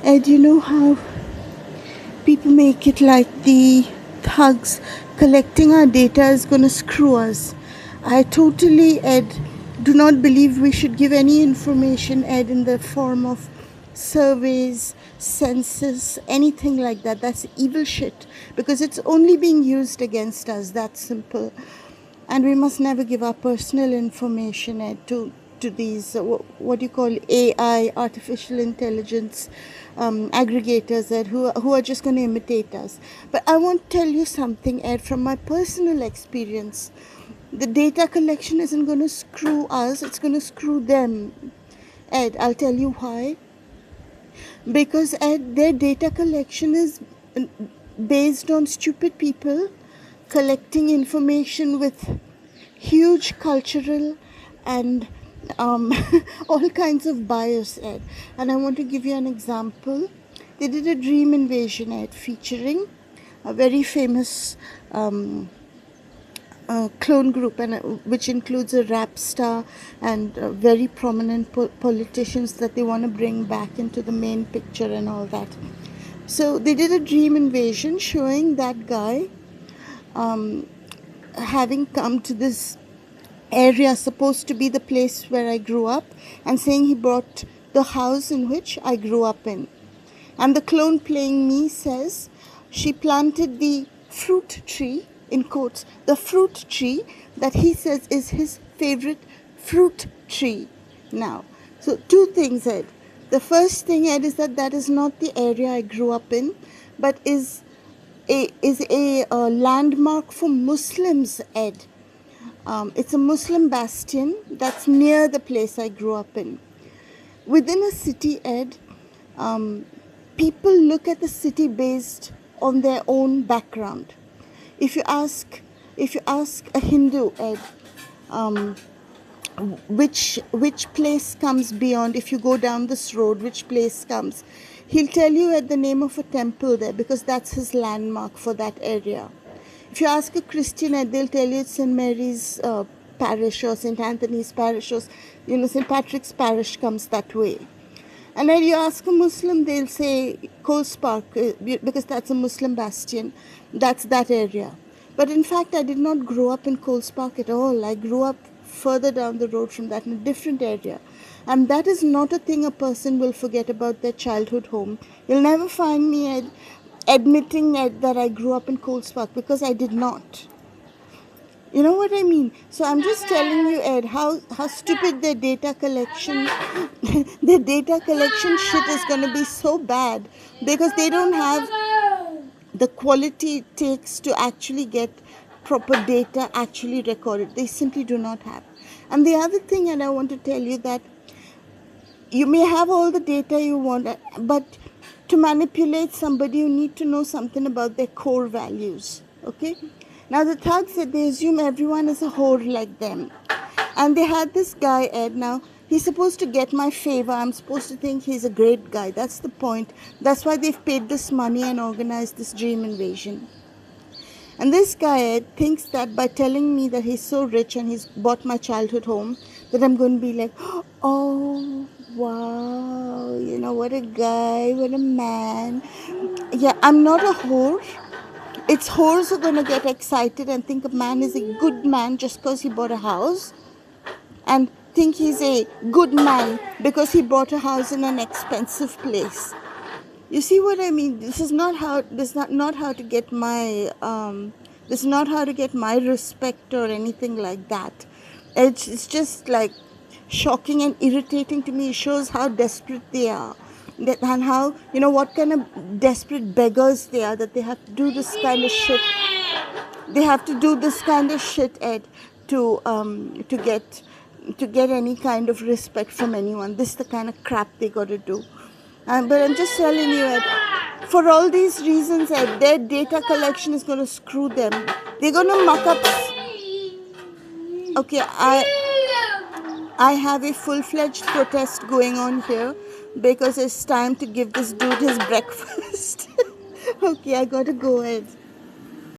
Ed, you know how people make it like the thugs collecting our data is going to screw us? I totally, Ed, do not believe we should give any information, Ed, in the form of surveys, census, anything like that. That's evil shit because it's only being used against us. That's simple. And we must never give our personal information, Ed, to these what you call AI, artificial intelligence aggregators, Ed, who are just going to imitate us. But I want to tell you something, Ed, from my personal experience. The data collection isn't going to screw us; it's going to screw them. Ed, I'll tell you why. Because Ed, their data collection is based on stupid people collecting information with huge cultural and all kinds of bias, Ed. And I want to give you an example. They did a dream invasion, Ed, featuring a very famous clone group, and which includes a rap star and very prominent politicians that they want to bring back into the main picture and all that. So they did a dream invasion showing that guy having come to this area supposed to be the place where I grew up and saying he bought the house in which I grew up in. And the clone playing me says she planted the fruit tree, in quotes, the fruit tree that he says is his favorite fruit tree. Now, so two things, Ed. The first thing, Ed, is that is not the area I grew up in, but is a landmark for Muslims, Ed. It's a Muslim bastion that's near the place I grew up in. Within a city, Ed, people look at the city based on their own background. If you ask a Hindu, Ed, which place comes beyond, if you go down this road, which place comes, he'll tell you at the name of a temple there because that's his landmark for that area. If you ask a Christian, they'll tell you it's St. Mary's parish or St. Anthony's parish or St. Patrick's parish comes that way. And then you ask a Muslim, they'll say Coles Park because that's a Muslim bastion. That's that area. But in fact, I did not grow up in Coles Park at all. I grew up further down the road from that in a different area. And that is not a thing a person will forget about their childhood home. You'll never find me admitting that I grew up in Coles Park because I did not. You know what I mean? So I'm just telling you, Ed, how stupid their data collection shit is going to be so bad because they don't have the quality it takes to actually get proper data actually recorded. They simply do not have. And the other thing, and I want to tell you that you may have all the data you want, but to manipulate somebody, you need to know something about their core values. Okay? Now, the thugs said they assume everyone is a whore like them. And they had this guy, Ed. Now, he's supposed to get my favor. I'm supposed to think he's a great guy. That's the point. That's why they've paid this money and organized this dream invasion. And this guy, Ed, thinks that by telling me that he's so rich and he's bought my childhood home, that I'm going to be like, oh, wow, what a guy, what a man. Yeah, I'm not a whore. It's whores who are going to get excited and think a man is a good man just because he bought a house, and think he's a good man because he bought a house in an expensive place. You see what I mean? This is not how to get my this is not how to get my respect or anything like that. It's just like shocking and irritating to me. It shows how desperate they are. And how, what kind of desperate beggars they are, that they have to do this kind of shit. They have to do this kind of shit, Ed, to get any kind of respect from anyone. This is the kind of crap they got to do. But I'm just telling you, Ed, for all these reasons, Ed, their data collection is going to screw them. They're going to muck up. Okay, I have a full-fledged protest going on here because it's time to give this dude his breakfast. Okay, I gotta go, Ed.